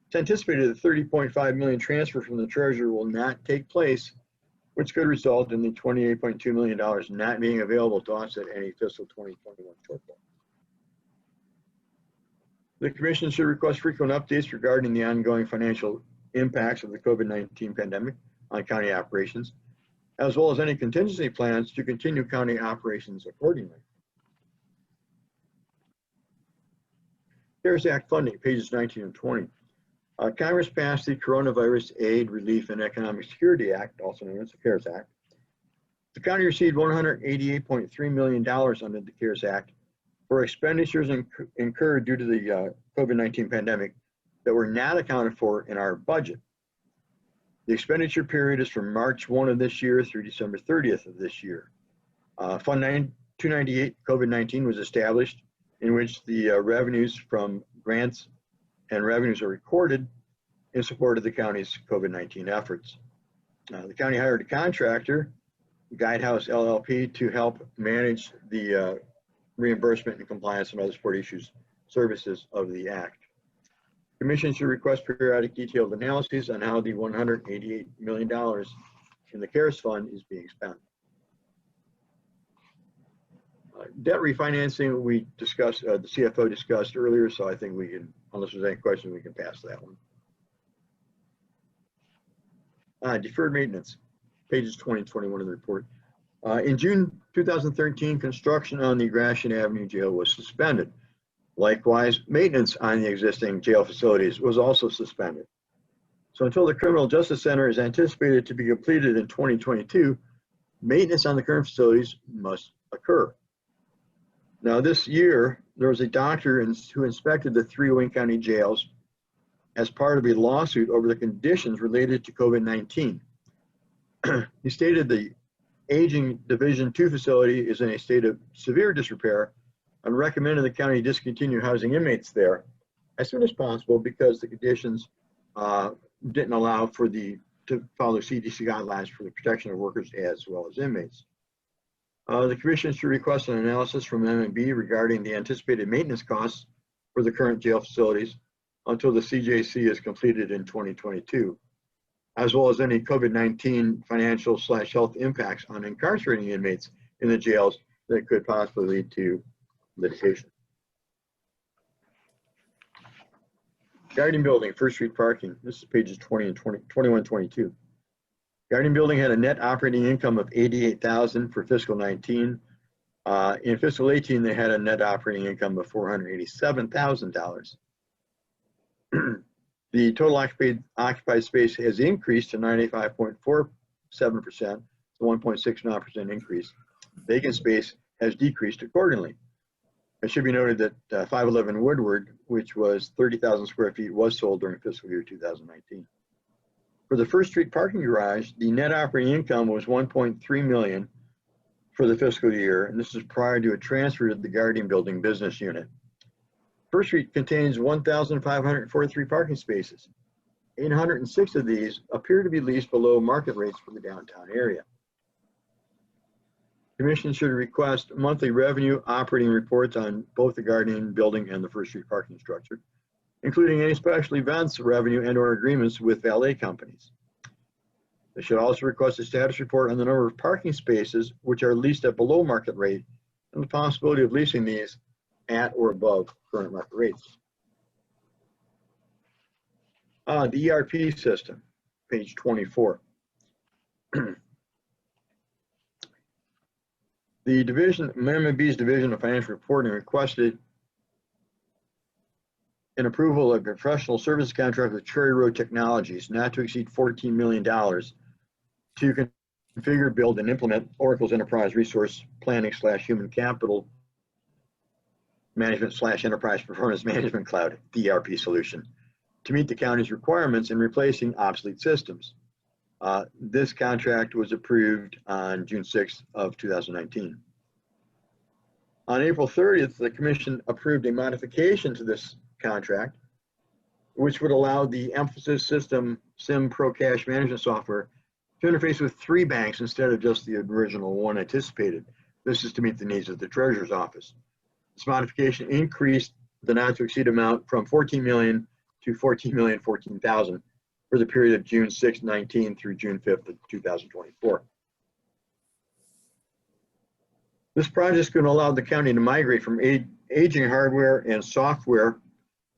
it's anticipated that $30.5 million transfer from the treasurer will not take place, which could result in the $28.2 million not being available to offset any fiscal 2021 shortfall. The commission should request frequent updates regarding the ongoing financial impacts of the COVID-19 pandemic on county operations, as well as any contingency plans to continue county operations accordingly. CARES Act funding, pages 19 and 20. Congress passed the Coronavirus Aid, Relief, and Economic Security Act, also known as the CARES Act. The county received $188.3 million under the CARES Act for expenditures incurred due to the COVID-19 pandemic that were not accounted for in our budget. The expenditure period is from March 1 of this year through December 30th of this year. Fund 298 COVID-19 was established, in which the revenues from grants and revenues are recorded in support of the county's COVID-19 efforts. The county hired a contractor, Guidehouse LLP, to help manage the reimbursement and compliance and other support issues services of the Act. Commission should request periodic detailed analyses on how the $188 million in the CARES Fund is being spent. Debt refinancing, we discussed, the CFO discussed earlier, so I think we can, unless there's any questions, we can pass that one. Deferred maintenance, pages 20 and 21 of the report. In June 2013, construction on the Gratiot Avenue Jail was suspended. Likewise, maintenance on the existing jail facilities was also suspended. So until the Criminal Justice Center is anticipated to be completed in 2022, maintenance on the current facilities must occur. Now this year, there was a doctor who inspected the 3 Wayne County jails as part of a lawsuit over the conditions related to COVID-19. He stated the aging Division 2 facility is in a state of severe disrepair and recommended the county discontinue housing inmates there as soon as possible because the conditions didn't allow for to follow CDC guidelines for the protection of workers as well as inmates. The commission should request an analysis from M&B regarding the anticipated maintenance costs for the current jail facilities, until the CJC is completed in 2022, as well as any COVID-19 financial/health impacts on incarcerating inmates in the jails that could possibly lead to litigation. Guardian Building, First Street Parking. This is pages 20 and 21, 22. Guardian Building had a net operating income of $88,000 for fiscal 19. In fiscal 18, they had a net operating income of $487,000. The total occupied space has increased to 95.47%, a 1.69% increase. Vacant space has decreased accordingly. It should be noted that 511 Woodward, which was 30,000 square feet, was sold during fiscal year 2019. For the First Street parking garage, the net operating income was $1.3 million for the fiscal year, and this is prior to a transfer to the Guardian Building business unit. First Street contains 1,543 parking spaces. 806 of these appear to be leased below market rates for the downtown area. Commission should request monthly revenue operating reports on both the Guardian Building and the First Street parking structure, including any special events, revenue, and/or agreements with valet companies. They should also request a status report on the number of parking spaces which are leased at below market rate and the possibility of leasing these at or above current market rates. The ERP system, page 24. The division, MMB's Division of Financial Reporting requested an approval of a professional services contract with Cherry Road Technologies not to exceed $14 million to configure, build, and implement Oracle's Enterprise Resource Planning / Human Capital Management / Enterprise Performance Management Cloud, DRP solution, to meet the county's requirements in replacing obsolete systems. This contract was approved on June 6th of 2019. On April 30th, the Commission approved a modification to this contract, which would allow the Emphasis System SIM Pro Cash Management software to interface with 3 banks instead of just the original one anticipated. This is to meet the needs of the Treasurer's Office. This modification increased the not to exceed amount from $14 million to $14,014,000 for the period of June 6, 19 through June 5th of 2024. This project is going to allow the county to migrate from aging hardware and software,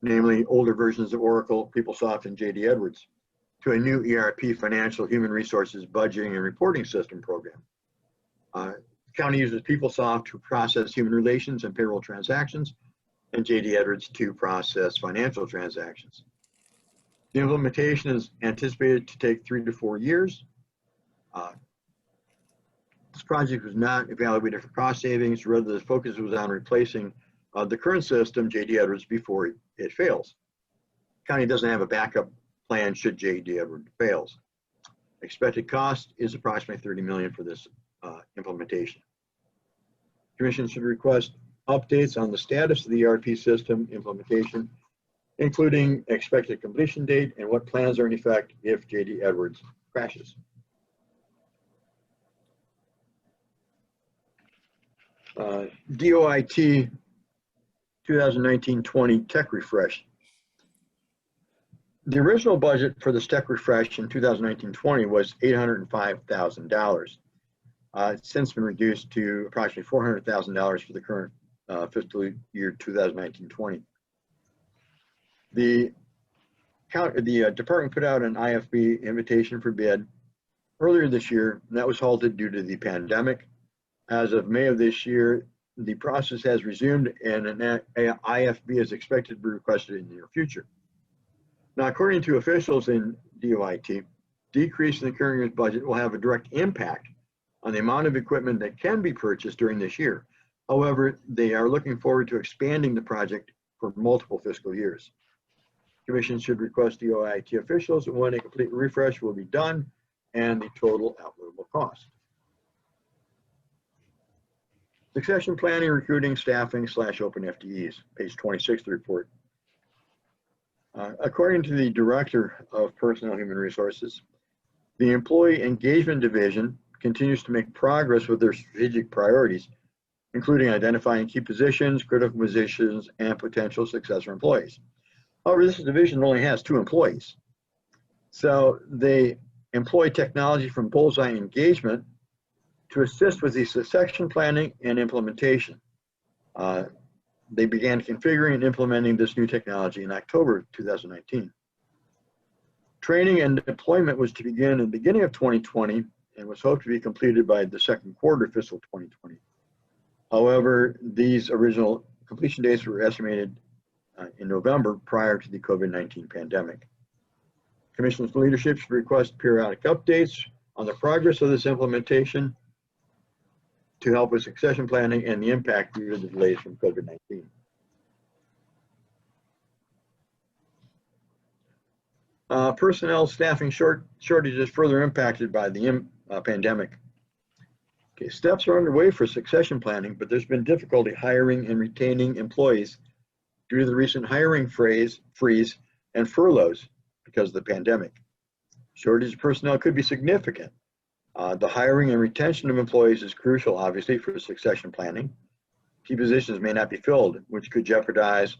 namely older versions of Oracle, PeopleSoft, and JD Edwards, to a new ERP financial human resources budgeting and reporting system program. The county uses PeopleSoft to process human relations and payroll transactions, and JD Edwards to process financial transactions. The implementation is anticipated to take 3 to 4 years. This project was not evaluated for cost savings, rather the focus was on replacing the current system, JD Edwards, before it fails. The county doesn't have a backup plan should JD Edwards fails. Expected cost is approximately $30 million for this implementation. Commission should request updates on the status of the ERP system implementation, including expected completion date and what plans are in effect if JD Edwards crashes. DOIT 2019-20 tech refresh. The original budget for this tech refresh in 2019-20 was $805,000. It's since been reduced to approximately $400,000 for the current fiscal year 2019-20. The department put out an IFB invitation for bid earlier this year, and that was halted due to the pandemic. As of May of this year, the process has resumed, and an IFB is expected to be requested in the near future. Now, according to officials in DOIT, decrease in the current year's budget will have a direct impact on the amount of equipment that can be purchased during this year. However, they are looking forward to expanding the project for multiple fiscal years. Commission should request DOIT officials when a complete refresh will be done and the total allocable cost. Succession planning, recruiting, staffing / open FTEs, page 26 of the report. According to the Director of Personnel Human Resources, the Employee Engagement Division continues to make progress with their strategic priorities, including identifying key positions, critical positions, and potential successor employees. However, this division only has 2 employees. So they employ technology from Bullseye Engagement to assist with the succession planning and implementation. They began configuring and implementing this new technology in October 2019. Training and deployment was to begin in the beginning of 2020 and was hoped to be completed by the second quarter of fiscal 2020. However, these original completion dates were estimated in November prior to the COVID-19 pandemic. Commission's leadership should request periodic updates on the progress of this implementation to help with succession planning and the impact due to the delays from COVID-19. Personnel staffing shortages further impacted by the pandemic. Okay, steps are underway for succession planning, but there's been difficulty hiring and retaining employees due to the recent hiring freeze and furloughs because of the pandemic. Shortage of personnel could be significant. The hiring and retention of employees is crucial, obviously, for succession planning. Key positions may not be filled, which could jeopardize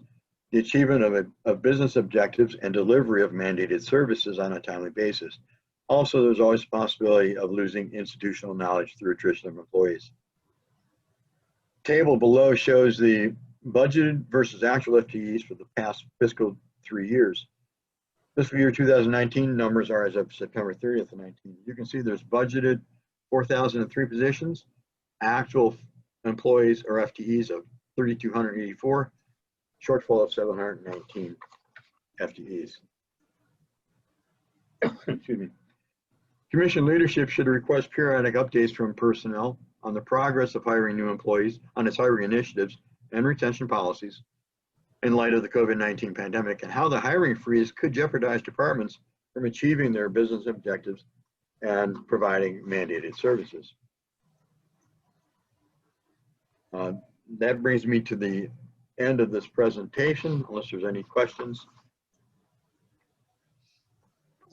the achievement of business objectives and delivery of mandated services on a timely basis. Also, there's always a possibility of losing institutional knowledge through attrition of employees. Table below shows the budgeted versus actual FTEs for the past fiscal 3 years. Fiscal year 2019 numbers are as of September 30th of 19. You can see there's budgeted 4,003 positions, actual employees or FTEs of 3,284, shortfall of 719 FTEs. Excuse me. Commission leadership should request periodic updates from personnel on the progress of hiring new employees, on its hiring initiatives and retention policies in light of the COVID-19 pandemic, and how the hiring freeze could jeopardize departments from achieving their business objectives and providing mandated services. That brings me to the end of this presentation, unless there's any questions.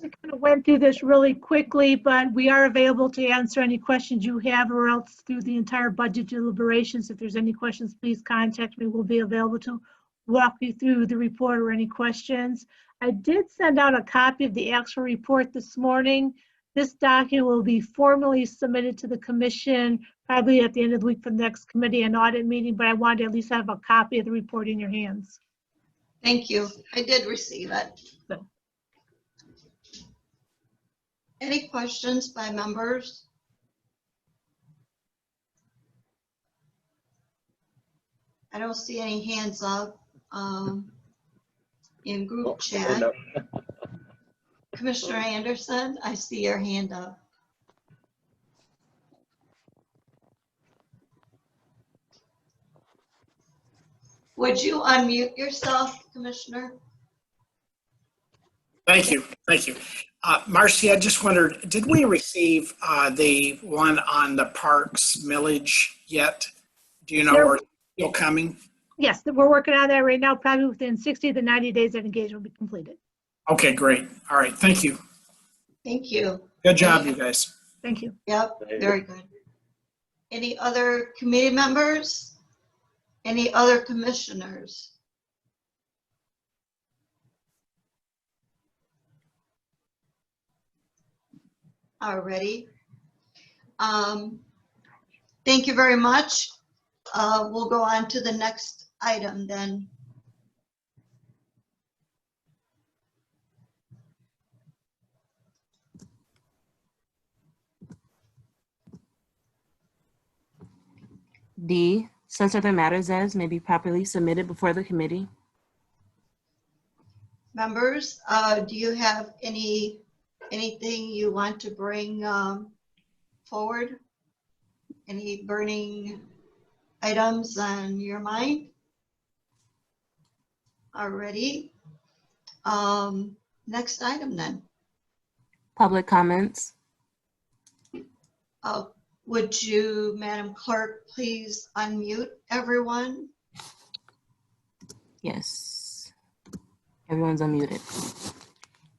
We kind of went through this really quickly, but we are available to answer any questions you have, or else through the entire budget deliberations. If there's any questions, please contact me. We'll be available to walk you through the report or any questions. I did send out a copy of the actual report this morning. This document will be formally submitted to the commission probably at the end of the week for the next committee and audit meeting, but I wanted to at least have a copy of the report in your hands. Thank you. I did receive it. So. Any questions by members? I don't see any hands up in group chat. Commissioner Anderson, I see your hand up. Would you unmute yourself, Commissioner? Thank you. Thank you. Marcy, I just wondered, did we receive the one on the parks millage yet? Do you know, or is it still coming? Yes, we're working on that right now. Probably within 60 to 90 days, that engagement will be completed. Okay, great. All right. Thank you. Thank you. Good job, you guys. Thank you. Yep, very good. Any other committee members? Any other commissioners? Alrighty. Thank you very much. We'll go on to the next item then. D, such other matters as may be properly submitted before the committee. Members, do you have anything you want to bring forward? Any burning items on your mind? Alrighty. Next item then. Public comments. Would you, Madam Clerk, please unmute everyone? Yes. Everyone's unmuted.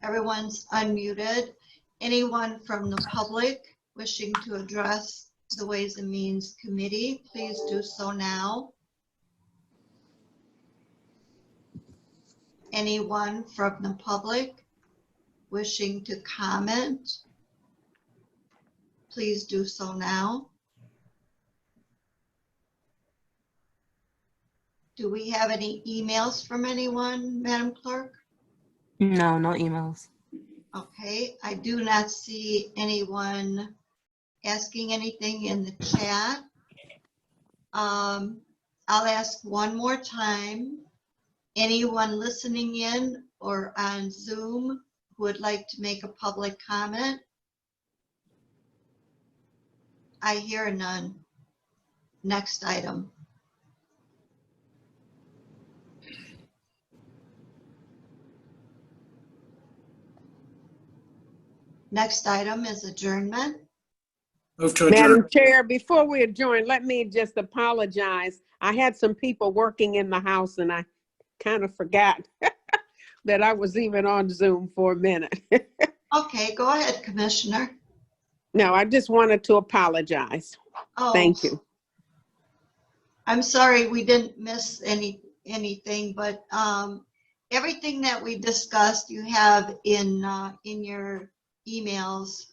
Everyone's unmuted. Anyone from the public wishing to address the Ways and Means Committee, please do so now. anyone from the public wishing to comment, please do so now. Do we have any emails from anyone, Madam Clerk? No, no emails. Okay, I do not see anyone asking anything in the chat. I'll ask one more time. Anyone listening in or on Zoom who would like to make a public comment? I hear none. Next item. Next item is adjournment. Move to adjourn. Madam Chair, before we adjourn, let me just apologize. I had some people working in the house and I kind of forgot that I was even on Zoom for a minute. Okay, go ahead, Commissioner. No, I just wanted to apologize. Oh, Thank you. I'm sorry we didn't miss anything, but everything that we discussed you have in your emails.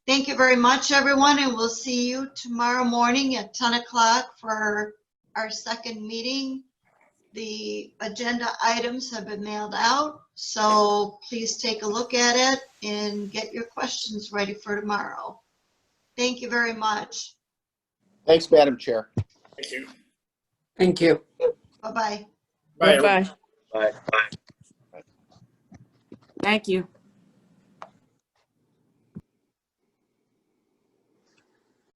Thank you very much, everyone, and we'll see you tomorrow morning at 10 o'clock for our second meeting. The agenda items have been mailed out, so please take a look at it and get your questions ready for tomorrow. Thank you very much. Thanks, Madam Chair. Thank you. Thank you. Bye-bye. Bye, everyone. Bye-bye. Bye. Thank you.